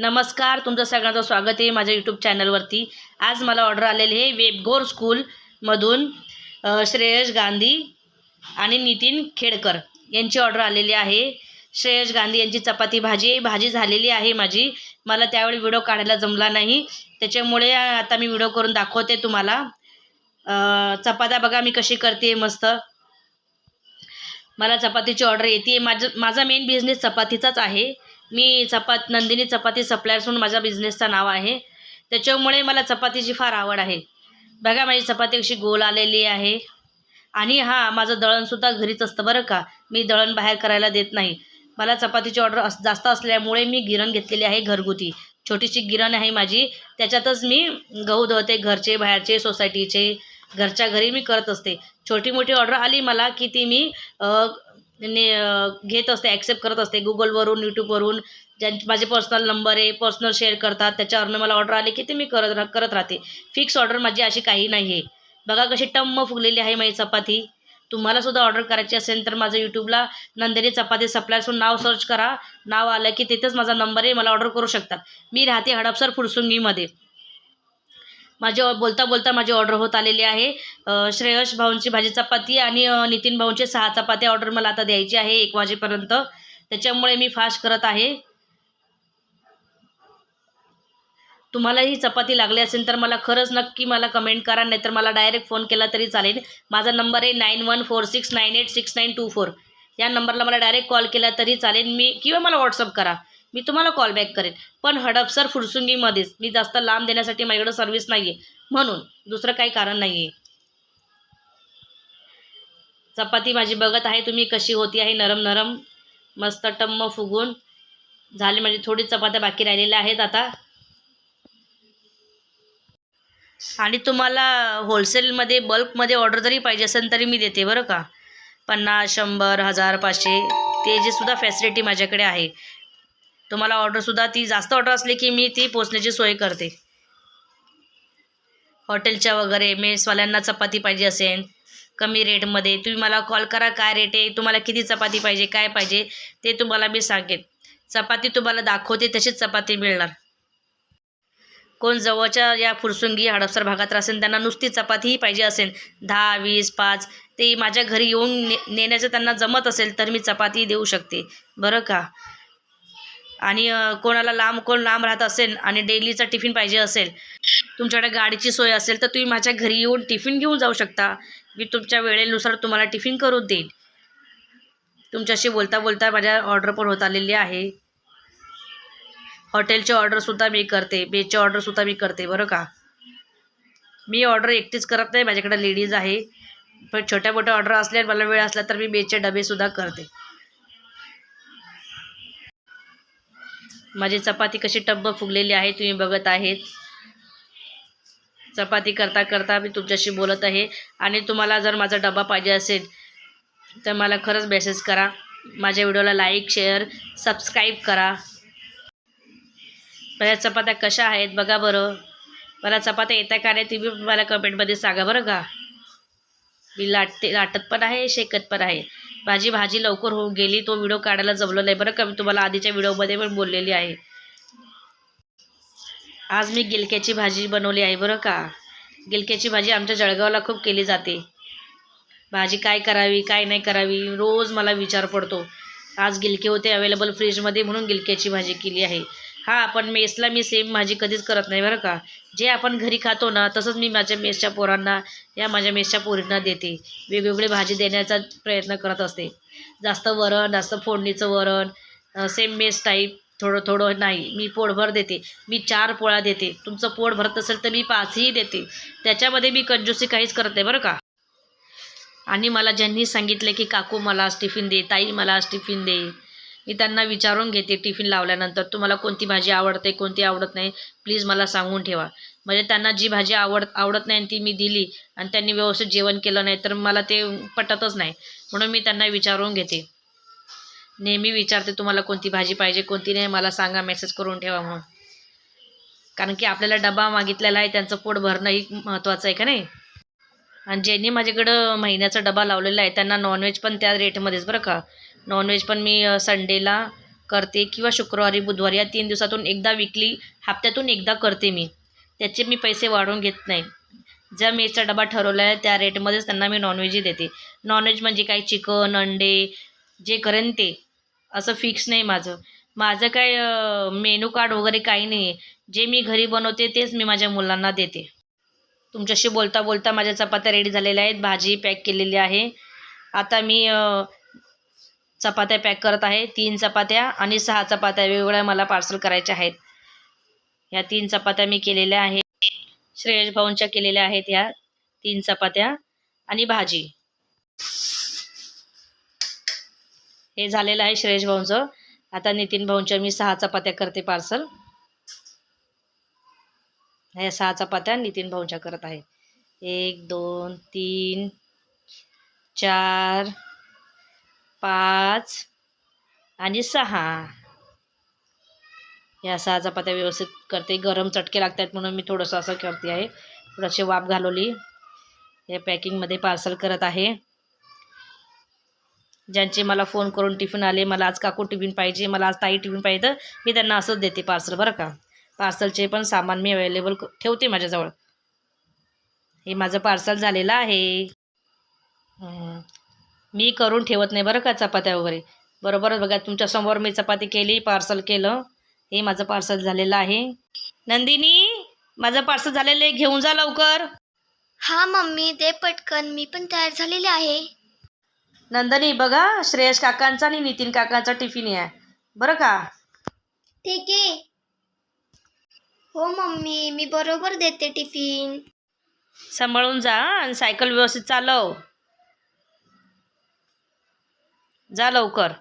नमस्कार, तुमचं सगळ्यांचं स्वागत आहे माझ्या यूट्यूब चॅनलवरती। आज मला ऑर्डर आलेली आहे वेबगोर स्कूलमधून श्रेयश गांधी आणि नितीन खेडकर यांची ऑर्डर आलेली आहे। श्रेयश गांधी यांची चपाती भाजी झालेली आहे माझी। मला त्यावेळी व्हिडिओ काढायला जमला नाही, त्याच्यामुळे आता मी व्हिडिओ करून दाखवते तुम्हाला। चपात्या बघा मी कशी करते मस्त। मला चपातीची ऑर्डर येते। माझा मेन बिझनेस चपातीचाच आहे। मी नंदिनी चपाती सप्लायर्स म्हणून माझ्या बिझनेसचं नाव आहे, त्याच्यामुळे मला चपातीची फार आवड आहे। बघा माझी चपाती कशी गोल आलेली आहे। आणि हां, माझं दळणसुद्धा घरीच असतं बरं का, मी दळण बाहेर करायला देत नाही। मला चपातीची ऑर्डर जास्त असल्यामुळे मी गिरण घेतलेली आहे घरगुती। छोटीशी गिरण आहे माझी, त्याच्यातच मी गहू दळते, घरचे बाहेरचे सोसायटीचे घरच्या घरी मी करत असते। छोटी मोठी ऑर्डर आली मला की ती मी घेत असते, ॲक्सेप्ट करत असते गुगलवरून, यूट्यूबवरून। माझे पर्सनल नंबर आहे, पर्सनल शेअर करतात, त्याच्यावरून मला ऑर्डर आली की ते मी करत राहते। फिक्स ऑर्डर माझी अशी काही नाही आहे। बघा कशी टम्म फुगलेली आहे माझी चपाती। तुम्हाला सुद्धा ऑर्डर करायची असेल तर माझं यूट्यूबला नंदिनी चपाती सप्लायर्स म्हणून नाव सर्च करा। नाव आलं की तिथेच माझा नंबर आहे, मला ऑर्डर करू शकतात। मी राहते हडपसर फुरसुंगीमध्ये। माझी बोलता बोलता माझी ऑर्डर होत आलेली आहे। श्रेयश भाऊंची भाजी चपाती आणि नितीन भाऊंचे 6 चपात्या ऑर्डर मला आता द्यायची आहे 1 वाजेपर्यंत, त्याच्यामुळे मी फास्ट करत आहे। तुम्हाला ही चपाती लागली असेल तर मला खरंच नक्की मला कमेंट करा, नाहीतर मला डायरेक्ट फोन केला तरी चालेल। माझा नंबर आहे 9146986924। या नंबरला मला डायरेक्ट कॉल केला तरी चालेल, किंवा मला व्हॉट्सअप करा, मी तुम्हाला कॉल बॅक करेन। पण हडपसर फुरसुंगीमध्येच, मी जास्त लांब देण्यासाठी माझ्याकडे सर्व्हिस नाही आहे, म्हणून दुसरं काही कारण नाही आहे। चपाती माझी बघत आहे तुम्ही कशी होती आहे, नरम नरम मस्त टम्म फुगून झाली। माझी थोडी चपात्या बाकी राहिलेल्या आहेत आता। आणि तुम्हाला होलसेलमध्ये बल्कमध्ये ऑर्डर जरी पाहिजे असेल तरी मी देते बरं का। 50, 100, 1000, 500 ते जे सुद्धा फॅसिलिटी माझ्याकडे आहे। तुम्हाला ऑर्डरसुद्धा ती जास्त ऑर्डर असली की मी ती पोचण्याची सोय करते। हॉटेलच्या वगैरे मेसवाल्यांना चपाती पाहिजे असेल कमी रेटमध्ये, तुम्ही मला कॉल करा, काय रेट आहे, तुम्हाला किती चपाती पाहिजे, काय पाहिजे ते तुम्हाला मी सांगेन। चपाती तुम्हाला दाखवते तशीच चपाती मिळणार। कोण जवळच्या या फुरसुंगी हडपसर भागात असेल त्यांना नुसती चपातीही पाहिजे असेल 10, 20, 5 ते माझ्या घरी येऊन नेण्याचं त्यांना जमत असेल तर मी चपाती देऊ शकते बरं का। आणि कोण लांब राहत असेल आणि डेलीचा टिफिन पाहिजे असेल, तुमच्याकडे गाडीची सोय असेल तर तुम्ही माझ्या घरी येऊन टिफिन घेऊन जाऊ शकता। मी तुमच्या वेळेनुसार तुम्हाला टिफिन करून देईन। तुमच्याशी बोलता बोलता माझ्या ऑर्डर पण होत आलेली आहे। हॉटेलची ऑर्डरसुद्धा मी करते, बेचची ऑर्डरसुद्धा मी करते बरं का। मी ऑर्डर एकटीच करत नाही, माझ्याकडे लेडीज आहे। पण छोट्या मोठ्या ऑर्डर असल्या मला वेळ असला तर मी बेचचे डबेसुद्धा करते। माझी चपाती कशी टब्ब फुगलेली आहे तुम्ही बघत आहेत। चपाती करता करता मी तुमच्याशी बोलत आहे। आणि तुम्हाला जर माझा डबा पाहिजे असेल तर मला खरंच मेसेज करा। माझ्या व्हिडिओला लाईक, शेअर, सबस्क्राईब करा। माझ्या चपात्या कशा आहेत बघा बरं। मला चपात्या येत्या का नाही तुम्ही मला कमेंटमध्ये सांगा बरं का। मी लाटत पण आहे, शेकत पण आहे। माझी भाजी लवकर होऊन गेली, तो व्हिडिओ काढायला जमलं नाही बरं का। मी तुम्हाला आधीच्या व्हिडिओमध्ये पण बोललेली आहे। आज मी गिलक्याची भाजी बनवली आहे बरं का। गिलक्याची भाजी आमच्या जळगावला खूप केली जाते। भाजी काय करावी काय नाही करावी रोज मला विचार पडतो। आज गिलके होते अवेलेबल फ्रीजमध्ये म्हणून गिलक्याची भाजी केली आहे। हां, पण मेसला मी सेम भाजी कधीच करत नाही बरं का। जे आपण घरी खातो ना तसंच मी माझ्या मेसच्या पोरांना या माझ्या मेसच्या पोरींना देते। वेगवेगळी भाजी देण्याचा प्रयत्न करत असते। जास्त वरण, जास्त फोडणीचं वरण, सेम मेस टाईप थोडं थोडं नाही, मी पोटभर देते। मी 4 पोळ्या देते, तुमचं पोट भरत असेल तर मी 5ही देते। त्याच्यामध्ये मी कंजूसी काहीच करत नाही बरं का। आणि मला ज्यांनी सांगितलं की काकू मला आज टिफिन दे, ताई मला आज टिफिन दे, मी त्यांना विचारून घेते टिफिन लावल्यानंतर तुम्हाला कोणती भाजी आवडते कोणती आवडत नाही प्लीज मला सांगून ठेवा। म्हणजे त्यांना जी भाजी आवडत नाही ती मी दिली आणि त्यांनी व्यवस्थित जेवण केलं नाही तर मला ते पटतच नाही, म्हणून मी त्यांना विचारून घेते। नेहमी विचारते तुम्हाला कोणती भाजी पाहिजे कोणती नाही, मला सांगा, मेसेज करून ठेवा म्हणून। कारण की आपल्याला डबा मागितलेला आहे, त्यांचं पोट भरणंही महत्त्वाचं आहे का नाही। आणि ज्यांनी माझ्याकडं महिन्याचा डबा लावलेला आहे त्यांना नॉनव्हेज पण त्या रेटमध्येच बरं का। नॉनव्हेज पण मी संडेला करते किंवा शुक्रवारी बुधवारी या 3 दिवसातून एकदा विकली, हप्त्यातून एकदा करते मी. त्याचे मी पैसे वाढवून घेत नाही. ज्या मेसचा डबा ठरवला आहे त्या रेटमध्येच त्यांना मी नॉनव्हेजही देते. नॉनव्हेज म्हणजे काय चिकन, अंडे जे करेन ते, असं फिक्स नाही माझं. माझं काय मेनू कार्ड वगैरे काही नाही आहे. जे मी घरी बनवते तेच मी माझ्या मुलांना देते. तुमच्याशी बोलता बोलता माझ्या चपात्या रेडी झालेल्या आहेत, भाजी पॅक केलेली आहे. आता मी चपात्या पॅक करत आहे. 3 चपात्या आणि 6 चपात्या वेगवेगळ्या मला पार्सल करायच्या आहेत. ह्या 3 चपात्या मी केलेल्या आहेत. श्रेयश भाऊंच्या केलेल्या आहेत ह्या 3 चपात्या आणि भाजी. हे झालेलं आहे श्रेयश भाऊंचं. आता नितीन भाऊंच्या मी 6 चपात्या करते पार्सल. ह्या 6 चपात्या नितीन भाऊंच्या करत आहे. 1 2 3 4 5 आणि 6. या 6 चपात्या व्यवस्थित करते. गरम चटके लागतात म्हणून मी थोडंसं असं करते आहे. थोडीशी वाफ घालवली. हे पॅकिंगमध्ये पार्सल करत आहे. ज्यांचे मला फोन करून टिफिन आले, मला आज काकू टिफिन पाहिजे, मला आज ताई टिफिन पाहिजे, तर मी त्यांना असंच देते पार्सल बरं का. पार्सलचे पण सामान मी अवेलेबल ठेवते माझ्याजवळ. हे माझं पार्सल झालेलं आहे. मी करून ठेवत नाही बरं का चपात्या वगैरे. बरोबर बघा तुमच्यासमोर मी चपाती केली, पार्सल केलं. हे माझं पार्सल झालेलं आहे. नंदिनी, माझं पार्सल झालेलं आहे, घेऊन जा लवकर. हा मम्मी, दे पटकन, मी पण तयार झालेले आहे. नंदिनी बघा, श्रेयश काकांचा आणि नितीन काकांचा टिफिन आहे बरं का. ठीक आहे. हो मम्मी, मी बरोबर देते टिफिन. सांभाळून जा आणि सायकल व्यवस्थित चालव. जा लवकर.